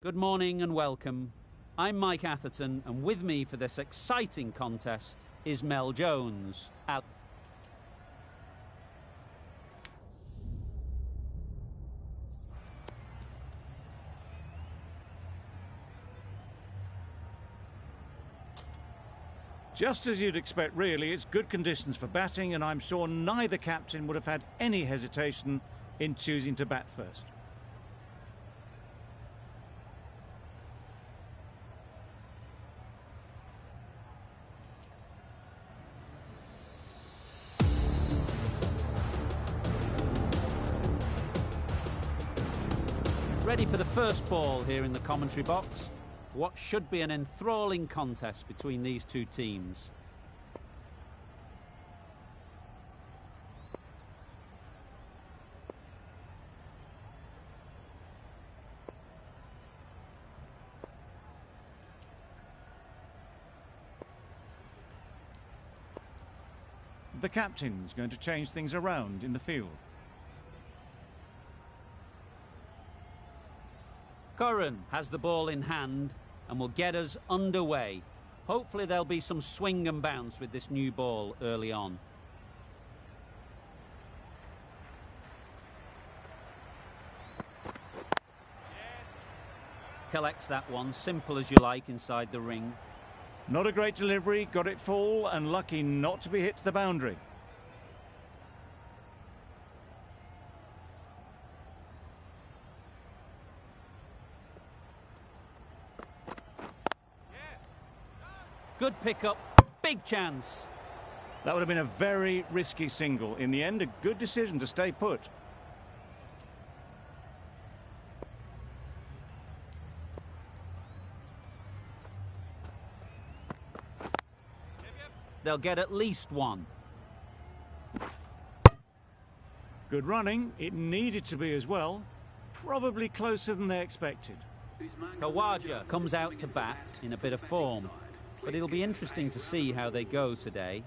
Good morning and welcome. I'm Mike Atherton, and with me for this exciting contest is Mel Jones. Just as you'd expect, really. It's good conditions for batting, and I'm sure neither captain would have had any hesitation in choosing to bat first. Ready for the first ball here in the commentary box. What should be an enthralling contest between these two teams. The captain's going to change things around in the field. Curran has the ball in hand and will get us underway. Hopefully there'll be some swing and bounce with this new ball early on. Collects that one, simple as you like, inside the ring. Not a great delivery, got it full and lucky not to be hit to the boundary. Good pickup, big chance. That would have been a very risky single. In the end, a good decision to stay put. They'll get at least one. Good running. It needed to be as well. Probably closer than they expected. Khawaja comes out to bat in a bit of form, but it'll be interesting to see how they go today.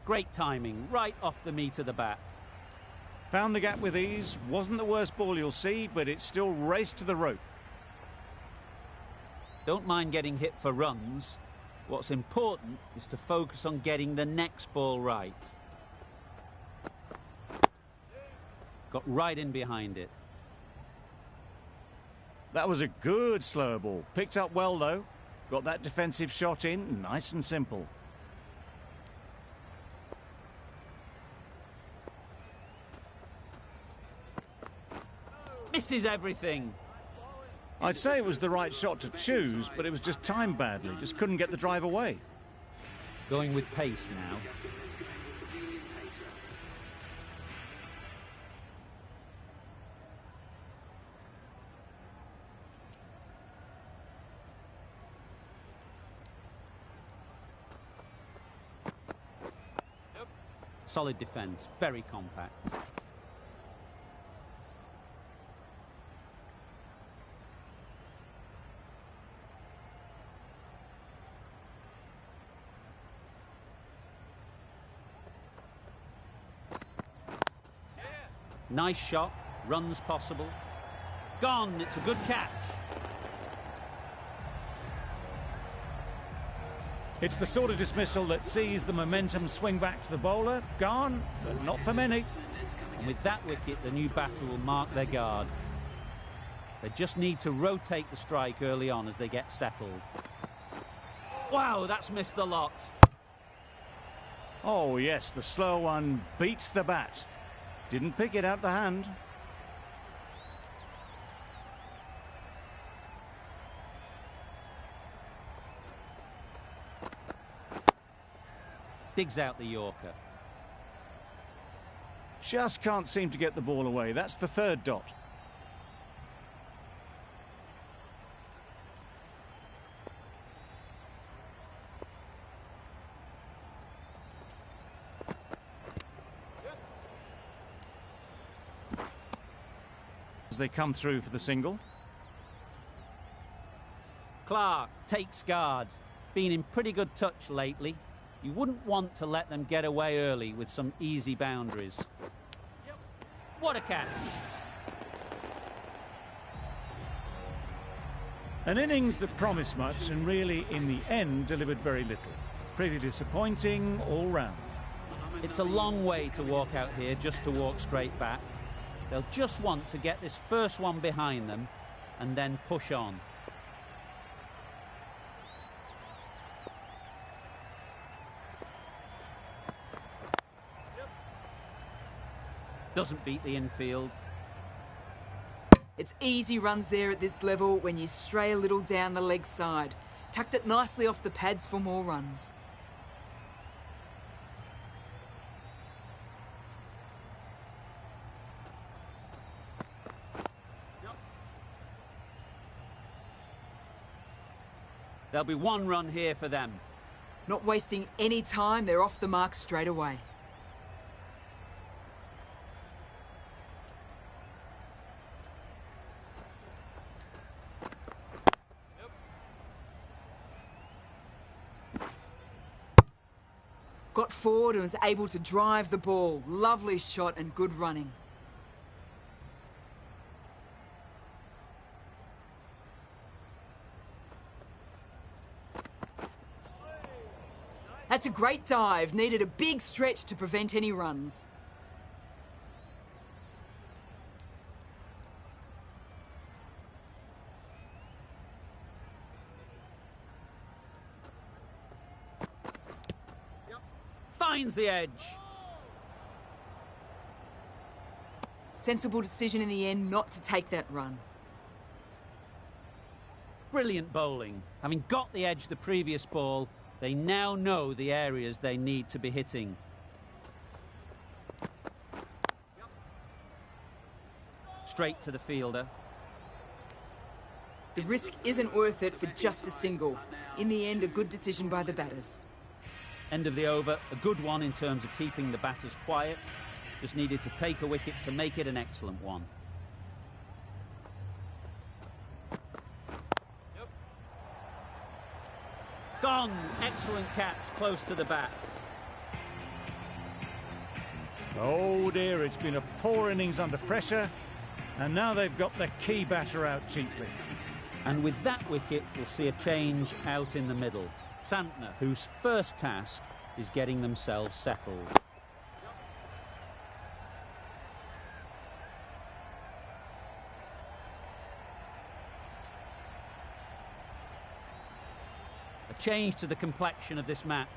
Great timing, right off the meat of the bat. Found the gap with ease. Wasn't the worst ball you'll see, but it still raced to the rope. Don't mind getting hit for runs. What's important is to focus on getting the next ball right. Got right in behind it. That was a good slow ball. Picked up well, though. Got that defensive shot in, nice and simple. Misses everything. I'd say it was the right shot to choose, but it was just timed badly. Just couldn't get the drive away. Going with pace now. Solid defence, very compact. Nice shot, runs possible. Gone, it's a good catch. It's the sort of dismissal that sees the momentum swing back to the bowler. Gone, but not for many. And with that wicket, the new batter will mark their guard. They just need to rotate the strike early on as they get settled. Wow, that's missed the lot. Oh yes, the slow one beats the bat. Didn't pick it out the hand. Digs out the Yorker. Just can't seem to get the ball away. That's the third dot. As they come through for the single. Clark takes guard. Been in pretty good touch lately. You wouldn't want to let them get away early with some easy boundaries. What a catch. An innings that promised much and really, in the end, delivered very little. Pretty disappointing all round. It's a long way to walk out here just to walk straight back. They'll just want to get this first one behind them and then push on. Doesn't beat the infield. It's easy runs there at this level when you stray a little down the leg side. Tucked it nicely off the pads for more runs. There'll be one run here for them. Not wasting any time, they're off the mark straight away. Got forward and was able to drive the ball. Lovely shot and good running. That's a great dive. Needed a big stretch to prevent any runs. Finds the edge. Sensible decision in the end not to take that run. Brilliant bowling. Having got the edge the previous ball, they now know the areas they need to be hitting. Straight to the fielder. The risk isn't worth it for just a single. In the end, a good decision by the batters. End of the over, a good one in terms of keeping the batters quiet. Just needed to take a wicket to make it an excellent one. Gone. Excellent catch, close to the bat. Oh dear, it's been a poor innings under pressure, and now they've got the key batter out cheaply. And with that wicket, we'll see a change out in the middle. Santner, whose first task is getting themselves settled. A change to the complexion of this match.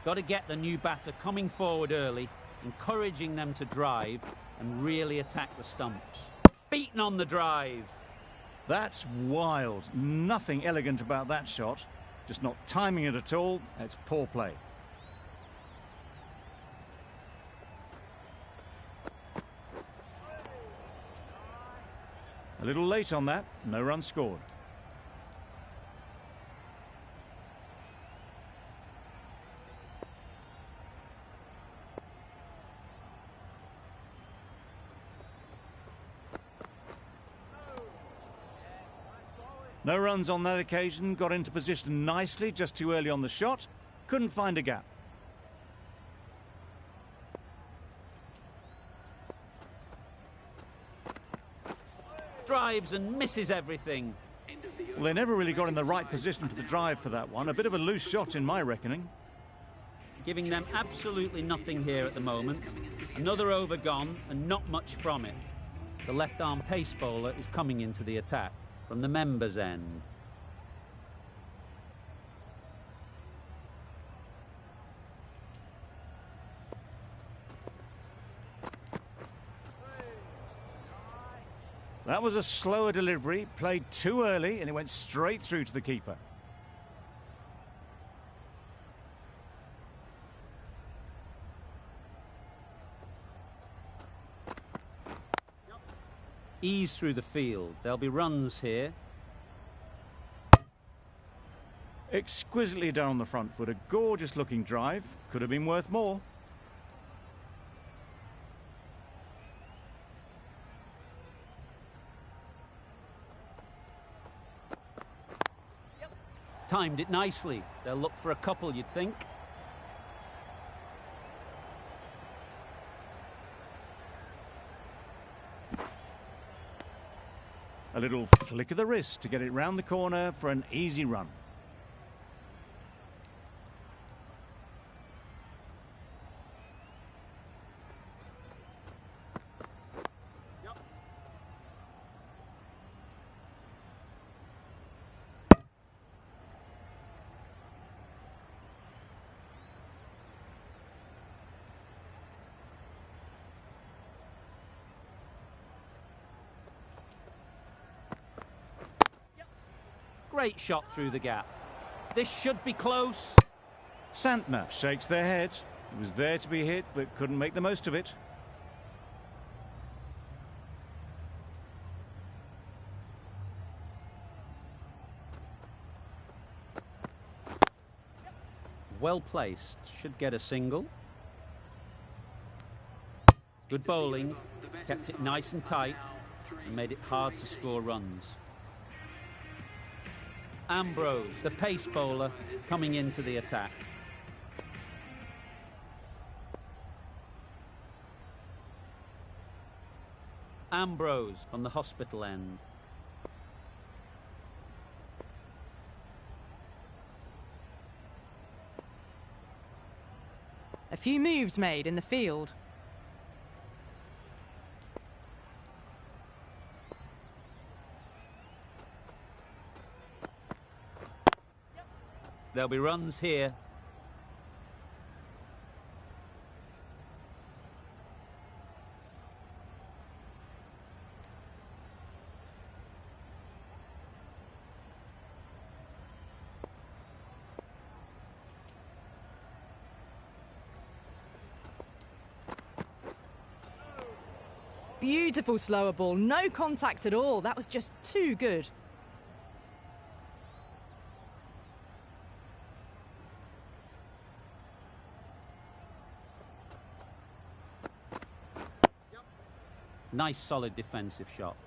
Got to get the new batter coming forward early, encouraging them to drive and really attack the stumps. Beaten on the drive. That's wild. Nothing elegant about that shot. Just not timing it at all. It's poor play. A little late on that. No run scored. No runs on that occasion, got into position nicely, just too early on the shot, couldn't find a gap. Drives and misses everything. Well, they never really got in the right position for the drive for that one. A bit of a loose shot in my reckoning. Giving them absolutely nothing here at the moment. Another over gone and not much from it. The left-arm pace bowler is coming into the attack from the members' end. That was a slower delivery, played too early, and it went straight through to the keeper. Ease through the field. There'll be runs here. Exquisitely done on the front foot. A gorgeous looking drive. Could have been worth more. Timed it nicely. They'll look for a couple, you'd think. A little flick of the wrist to get it round the corner for an easy run. Great shot through the gap. This should be close. Santner shakes their head. It was there to be hit, but couldn't make the most of it. Well placed. Should get a single. Good bowling. Kept it nice and tight and made it hard to score runs. Ambrose, the pace bowler, coming into the attack. Ambrose on the hospital end. A few moves made in the field. There'll be runs here. Beautiful slower ball, no contact at all. That was just too good. Nice solid defensive shot.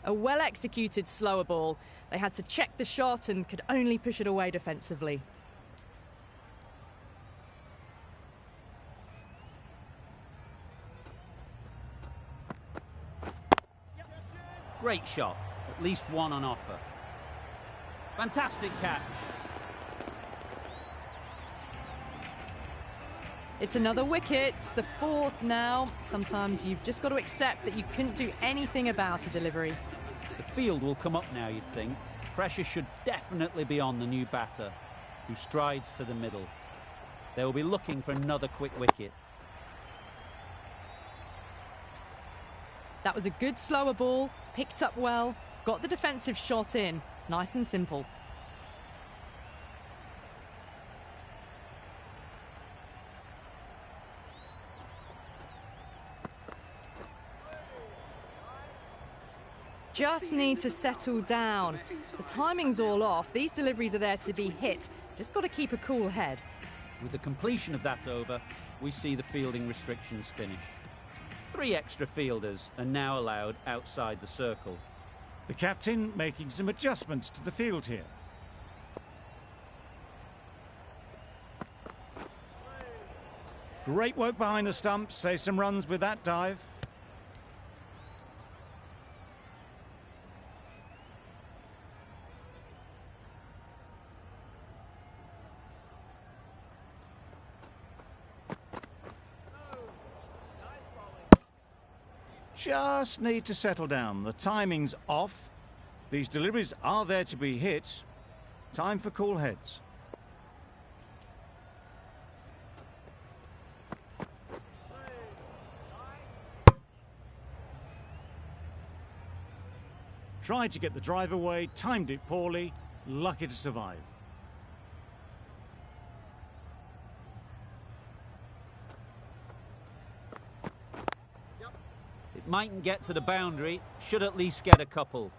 A well-executed slower ball. They had to check the shot and could only push it away defensively. Great shot. At least one on offer. Fantastic catch. It's another wicket, the fourth now. Sometimes you've just got to accept that you couldn't do anything about a delivery. The field will come up now, you'd think. Pressure should definitely be on the new batter, who strides to the middle. They will be looking for another quick wicket. That was a good slower ball, picked up well, got the defensive shot in. Nice and simple. Just need to settle down. The timing's all off. These deliveries are there to be hit. Just got to keep a cool head. With the completion of that over, we see the fielding restrictions finish. 3 extra fielders are now allowed outside the circle. The captain making some adjustments to the field here. Great work behind the stumps, save some runs with that dive. Just need to settle down. The timing's off. These deliveries are there to be hit. Time for cool heads. Tried to get the drive away, timed it poorly, lucky to survive. It mightn't get to the boundary, should at least get a couple.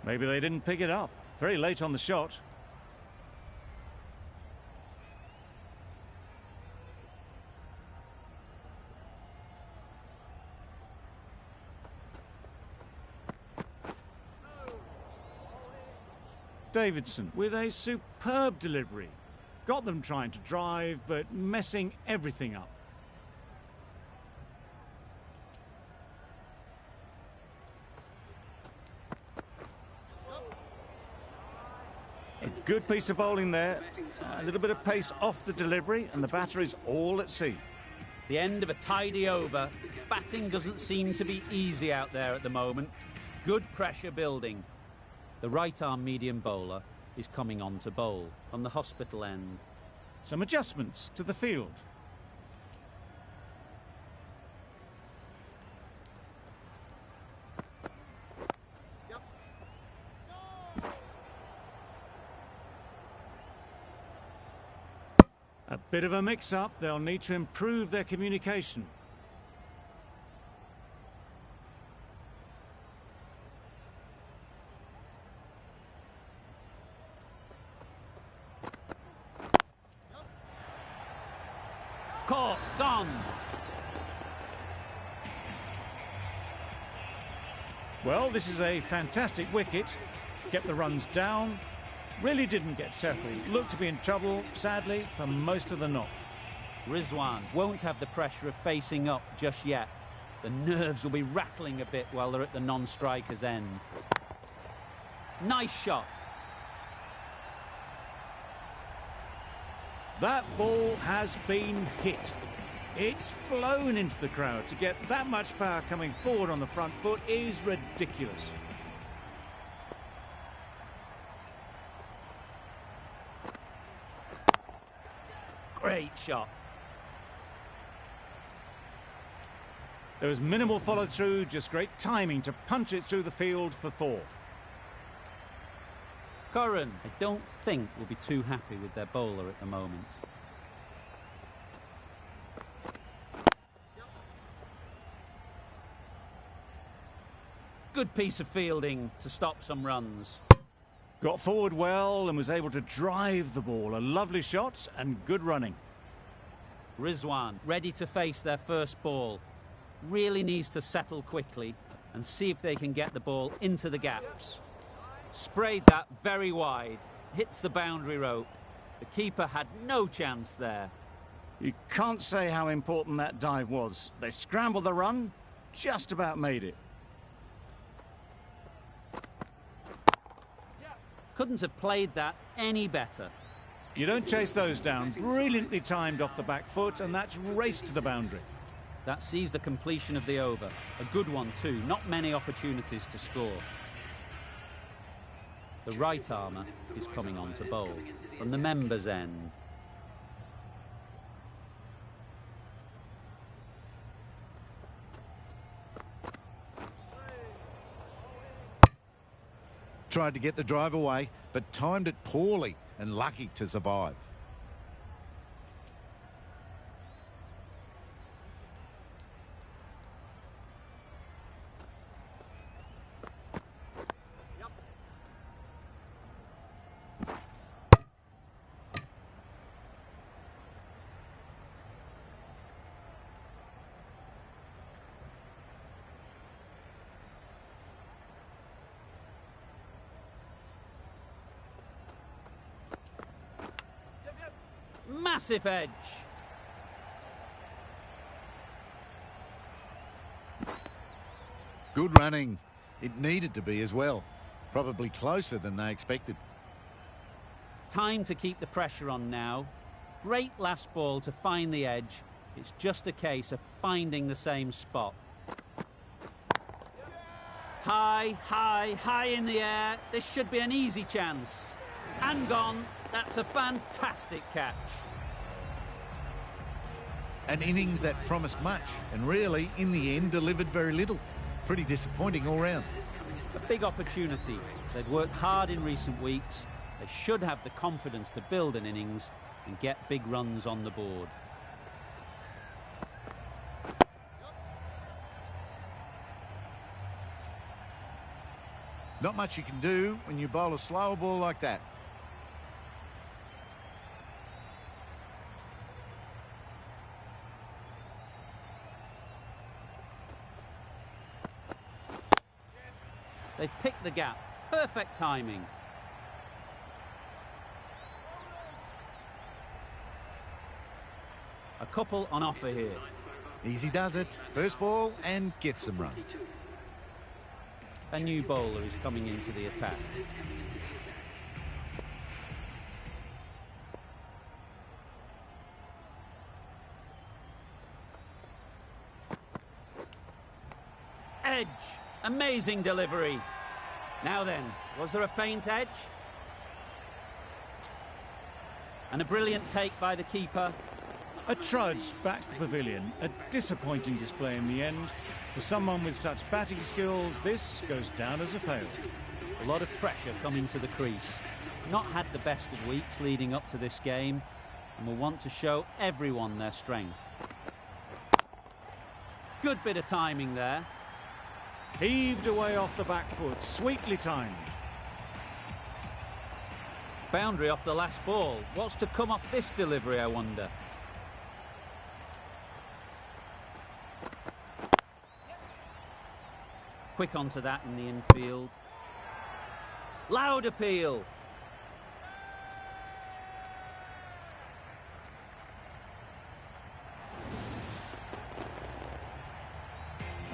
Maybe they didn't pick it up. Very late on the shot. Davidson with a superb delivery. Got them trying to drive, but messing everything up. Good piece of bowling there. A little bit of pace off the delivery, and the batter is all at sea. The end of a tidy over. Batting doesn't seem to be easy out there at the moment. Good pressure building. The right-arm medium bowler is coming on to bowl from the hospital end. Some adjustments to the field. A bit of a mix-up. They'll need to improve their communication. Caught, gone. Well, this is a fantastic wicket. Kept the runs down. Really didn't get settled. Looked to be in trouble, sadly, for most of the knock. Rizwan won't have the pressure of facing up just yet. The nerves will be rattling a bit while they're at the non-striker's end. Nice shot. That ball has been hit. It's flown into the crowd. To get that much power coming forward on the front foot is ridiculous. Great shot. There was minimal follow-through, just great timing to punch it through the field for 4. Curran, I don't think will be too happy with their bowler at the moment. Good piece of fielding to stop some runs. Got forward well and was able to drive the ball. A lovely shot and good running. Rizwan ready to face their first ball. Really needs to settle quickly and see if they can get the ball into the gaps. Sprayed that very wide. Hits the boundary rope. The keeper had no chance there. You can't say how important that dive was. They scrambled the run, just about made it. Couldn't have played that any better. You don't chase those down. Brilliantly timed off the back foot, and that's raced to the boundary. That sees the completion of the over. A good one too. Not many opportunities to score. The right armour is coming on to bowl from the members' end. Tried to get the drive away, but timed it poorly and lucky to survive. Massive edge. Good running. It needed to be as well. Probably closer than they expected. Time to keep the pressure on now. Great last ball to find the edge. It's just a case of finding the same spot. High, high, high in the air. This should be an easy chance. And gone. That's a fantastic catch. An innings that promised much and really, in the end, delivered very little. Pretty disappointing all round. A big opportunity. They've worked hard in recent weeks. They should have the confidence to build an innings and get big runs on the board. Not much you can do when you bowl a slower ball like that. They've picked the gap. Perfect timing. A couple on offer here. Easy does it. First ball and gets some runs. A new bowler is coming into the attack. edge. Amazing delivery. Now then, was there a feint edge? And a brilliant take by the keeper. A trudge back to the pavilion. A disappointing display in the end. For someone with such batting skills, this goes down as a fail. A lot of pressure coming to the crease. Not had the best of weeks leading up to this game, and will want to show everyone their strength. Good bit of timing there. Heaved away off the back foot, sweetly timed. Boundary off the last ball. What's to come off this delivery, I wonder? Quick onto that in the infield. Loud appeal.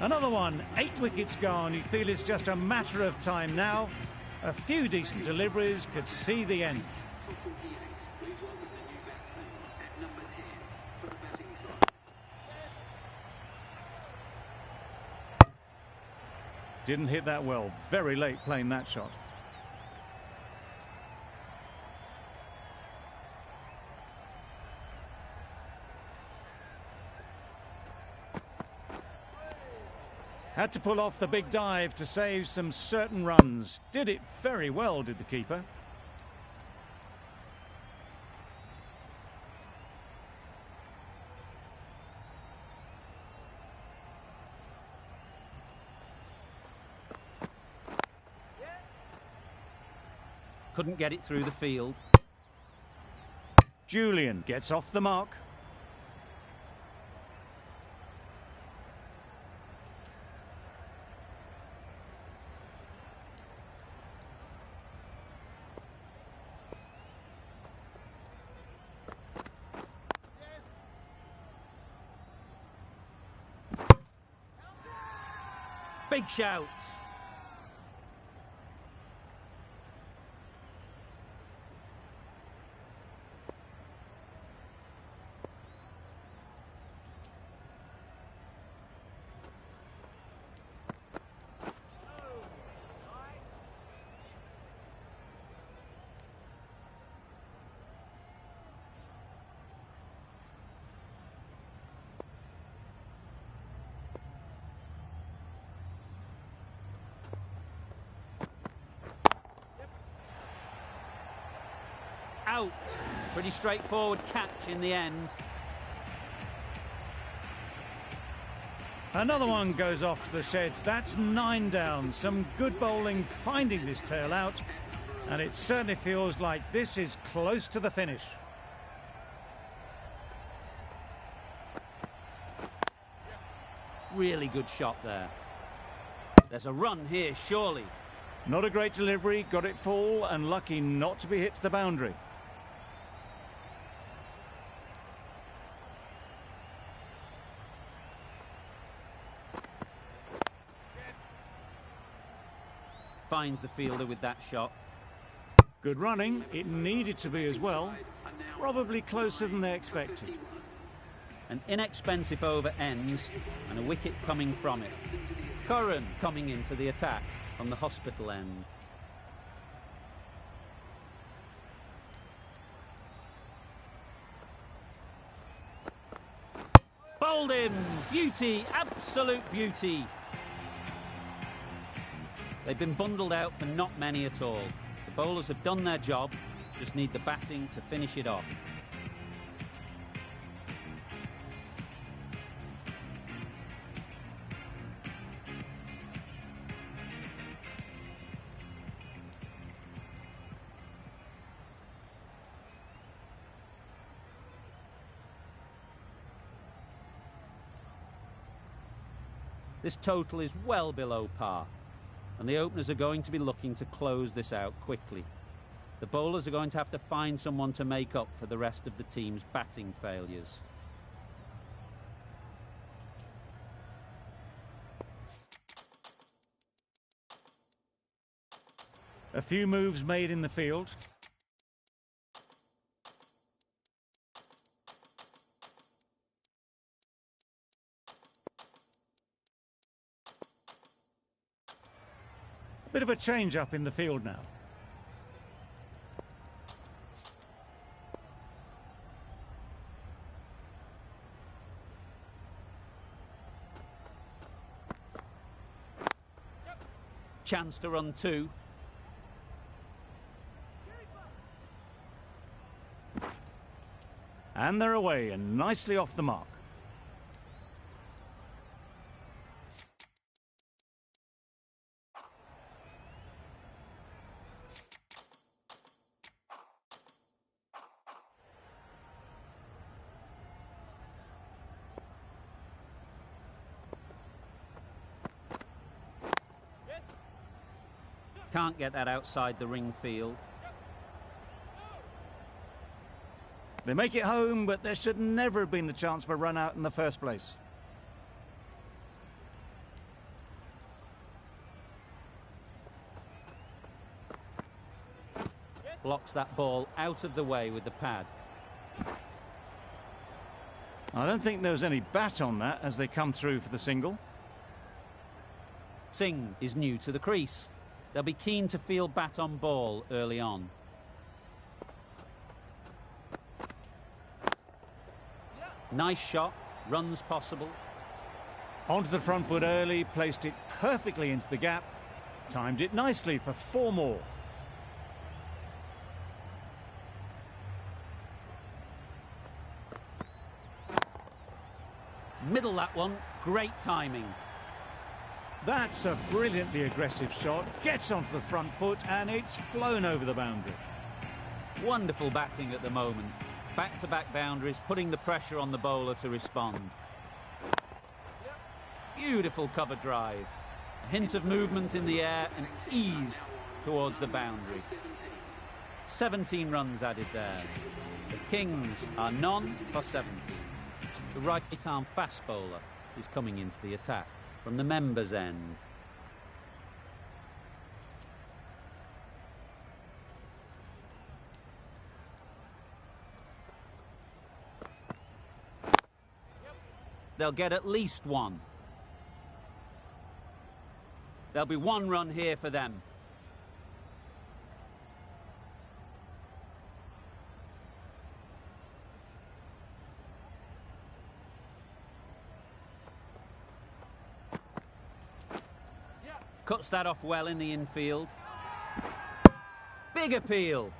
Another one, 8 wickets gone. You feel it's just a matter of time now. A few decent deliveries could see the end. Didn't hit that well. Very late playing that shot. Had to pull off the big dive to save some certain runs. Did it very well, did the keeper. Couldn't get it through the field. Julian gets off the mark. Big shout. Out. Pretty straightforward catch in the end. Another one goes off to the sheds. That's 9 down. Some good bowling finding this tail out. And it certainly feels like this is close to the finish. Really good shot there. There's a run here, surely. Not a great delivery, got it full and lucky not to be hit to the boundary. Finds the fielder with that shot. Good running, it needed to be as well. Probably closer than they expected. An inexpensive over ends and a wicket coming from it. Curran coming into the attack from the hospital end. Bowled him! Beauty, absolute beauty. They've been bundled out for not many at all. The bowlers have done their job, just need the batting to finish it off. This total is well below par, and the openers are going to be looking to close this out quickly. The bowlers are going to have to find someone to make up for the rest of the team's batting failures. A few moves made in the field. Bit of a change-up in the field now. Chance to run two. And they're away and nicely off the mark. Can't get that outside the ring field. They make it home, but there should never have been the chance for a run out in the first place. Blocks that ball out of the way with the pad. I don't think there was any bat on that as they come through for the single. Singh is new to the crease. They'll be keen to field bat on ball early on. Nice shot, runs possible. Onto the front foot early, placed it perfectly into the gap. Timed it nicely for 4 more. Middle that one, great timing. That's a brilliantly aggressive shot. Gets onto the front foot and it's flown over the boundary. Wonderful batting at the moment. Back-to-back boundaries, putting the pressure on the bowler to respond. Beautiful cover drive. A hint of movement in the air and eased towards the boundary. 17 runs added there. The Kings are none for 70. The right-arm fast bowler is coming into the attack from the members' end. They'll get at least one. There'll be 1 run here for them. Cuts that off well in the infield. Big appeal.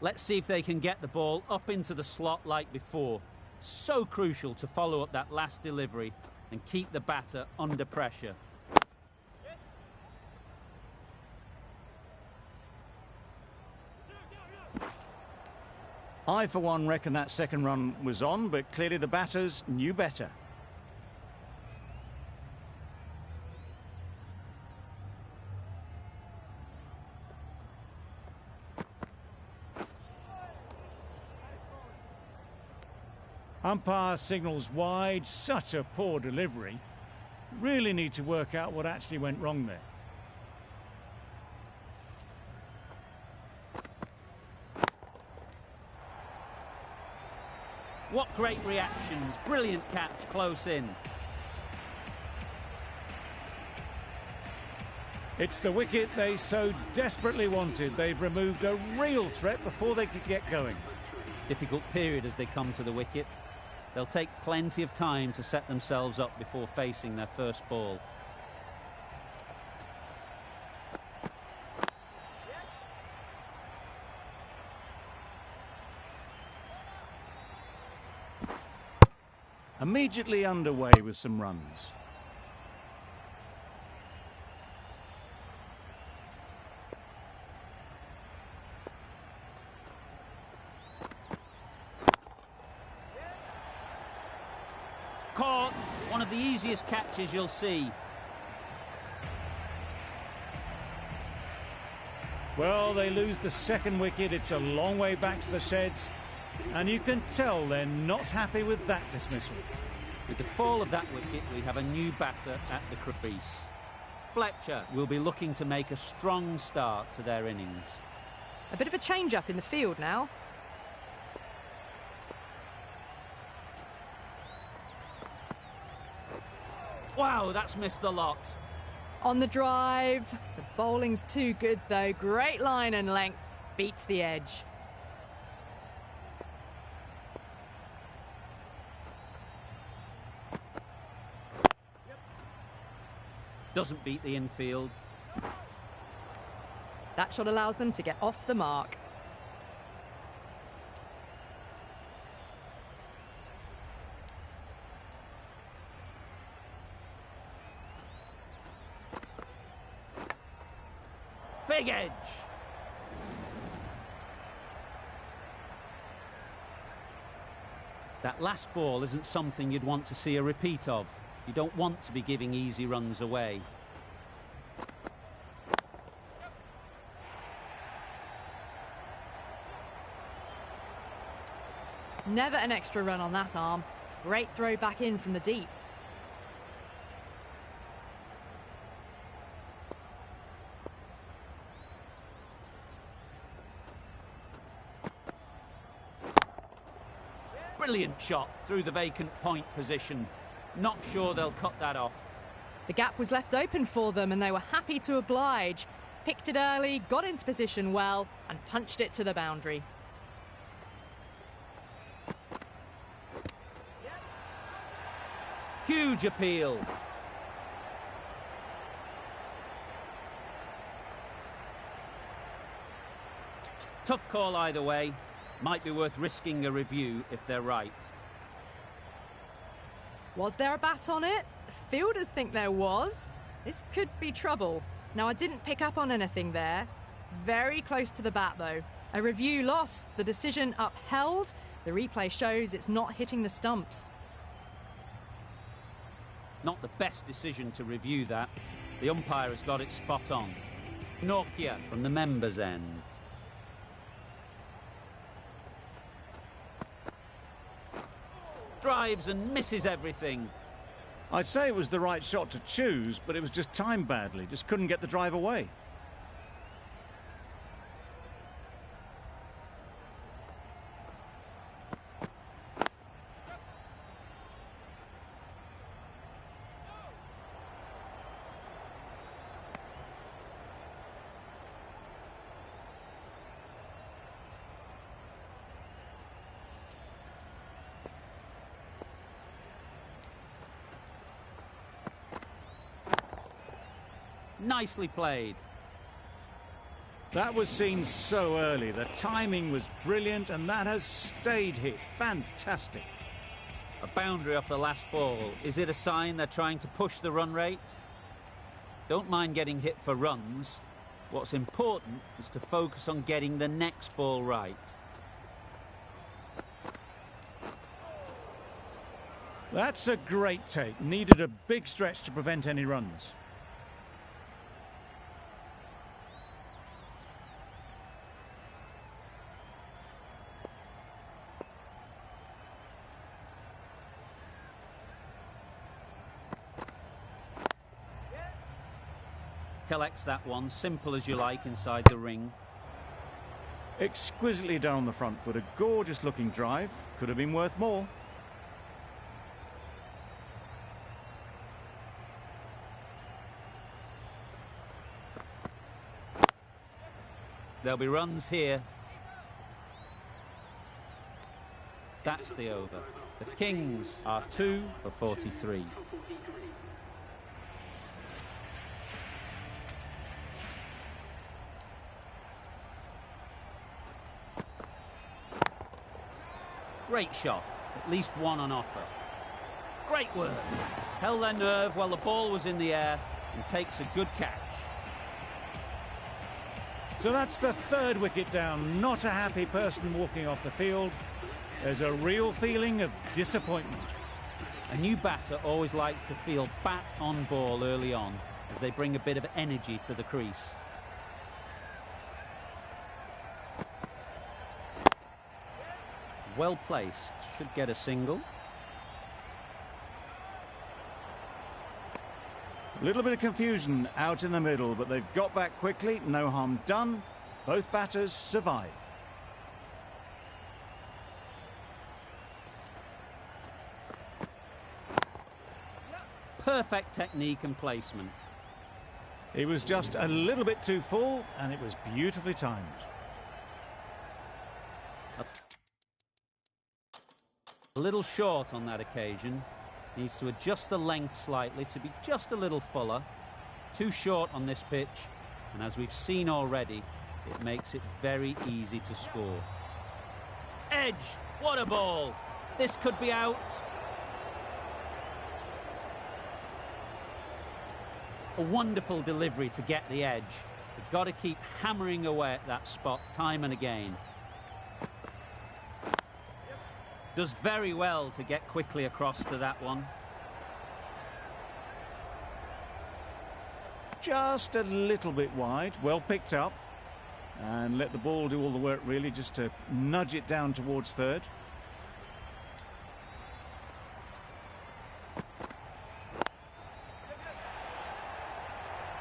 Let's see if they can get the ball up into the slot like before. So crucial to follow up that last delivery and keep the batter under pressure. I, for one, reckon that second run was on, but clearly the batters knew better. Umpire signals wide. Such a poor delivery. Really need to work out what actually went wrong there. What great reactions. Brilliant catch close in. It's the wicket they so desperately wanted. They've removed a real threat before they could get going. Difficult period as they come to the wicket. They'll take plenty of time to set themselves up before facing their first ball. Immediately underway with some runs. Caught. One of the easiest catches you'll see. Well, they lose the second wicket. It's a long way back to the sheds. And you can tell they're not happy with that dismissal. With the fall of that wicket, we have a new batter at the crease. Fletcher will be looking to make a strong start to their innings. A bit of a change-up in the field now. Wow, that's missed the lot. On the drive. The bowling's too good, though. Great line and length. Beats the edge. Doesn't beat the infield. That shot allows them to get off the mark. Big edge. That last ball isn't something you'd want to see a repeat of. You don't want to be giving easy runs away. Never an extra run on that arm. Great throw back in from the deep. Brilliant shot through the vacant point position. Not sure they'll cut that off. The gap was left open for them and they were happy to oblige. Picked it early, got into position well and punched it to the boundary. Huge appeal. Tough call either way. Might be worth risking a review if they're right. Was there a bat on it? Fielders think there was. This could be trouble. Now, I didn't pick up on anything there. Very close to the bat, though. A review lost, the decision upheld. The replay shows it's not hitting the stumps. Not the best decision to review that. The umpire has got it spot on. Nokia from the members' end. Drives and misses everything. I'd say it was the right shot to choose, but it was just timed badly. Just couldn't get the drive away. Nicely played. That was seen so early. The timing was brilliant and that has stayed hit. Fantastic. A boundary off the last ball. Is it a sign they're trying to push the run rate? Don't mind getting hit for runs. What's important is to focus on getting the next ball right. That's a great take. Needed a big stretch to prevent any runs. Collects that one, simple as you like, inside the ring. Exquisitely done on the front foot. A gorgeous looking drive. Could have been worth more. There'll be runs here. That's the over. The Kings are 2 for 43. Great shot, at least one on offer. Great work. Held their nerve while the ball was in the air and takes a good catch. So that's the third wicket down. Not a happy person walking off the field. There's a real feeling of disappointment. A new batter always likes to feel bat on ball early on as they bring a bit of energy to the crease. Well placed, should get a single. A little bit of confusion out in the middle, but they've got back quickly. No harm done. Both batters survive. Perfect technique and placement. He was just a little bit too full, and it was beautifully timed. A little short on that occasion. Needs to adjust the length slightly to be just a little fuller. Too short on this pitch, and as we've seen already, it makes it very easy to score. Edge! What a ball! This could be out. A wonderful delivery to get the edge. We've got to keep hammering away at that spot time and again. Does very well to get quickly across to that one. Just a little bit wide, well picked up. And let the ball do all the work really, just to nudge it down towards third.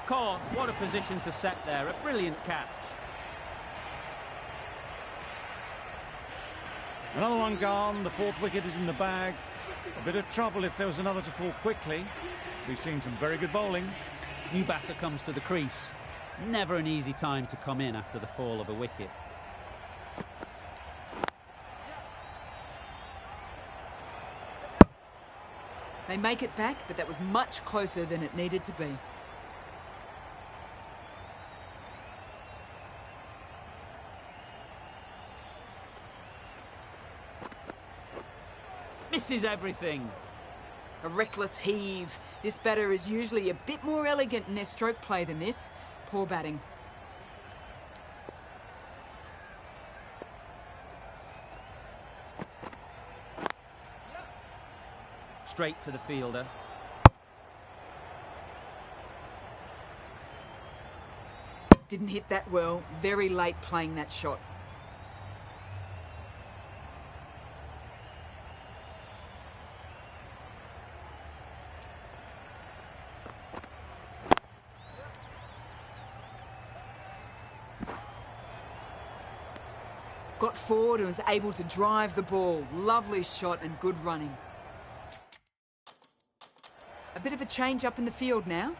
Caught, what a position to set there, a brilliant catch. Another one gone, the fourth wicket is in the bag. A bit of trouble if there was another to fall quickly. We've seen some very good bowling. New batter comes to the crease. Never an easy time to come in after the fall of a wicket. They make it back, but that was much closer than it needed to be. Misses everything. A reckless heave. This batter is usually a bit more elegant in their stroke play than this. Poor batting. Straight to the fielder. Didn't hit that well. Very late playing that shot. Got forward and was able to drive the ball. Lovely shot and good running. A bit of a change up in the field now.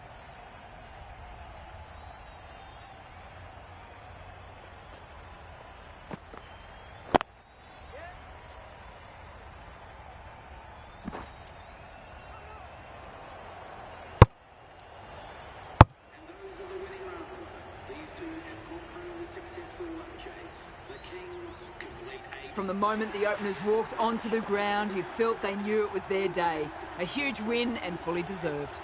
From the moment the openers walked onto the ground, you felt they knew it was their day. A huge win and fully deserved.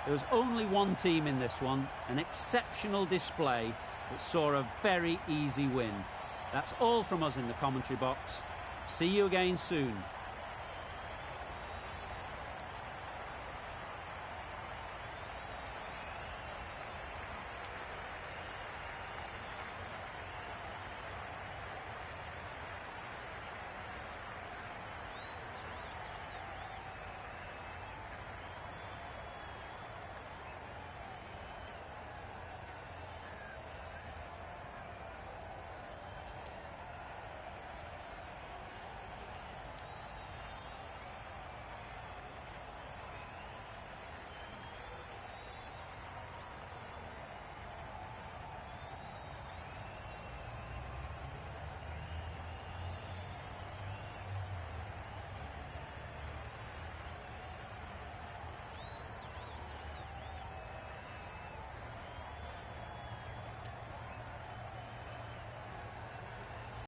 There was only one team in this one, an exceptional display that saw a very easy win. That's all from us in the commentary box. See you again soon.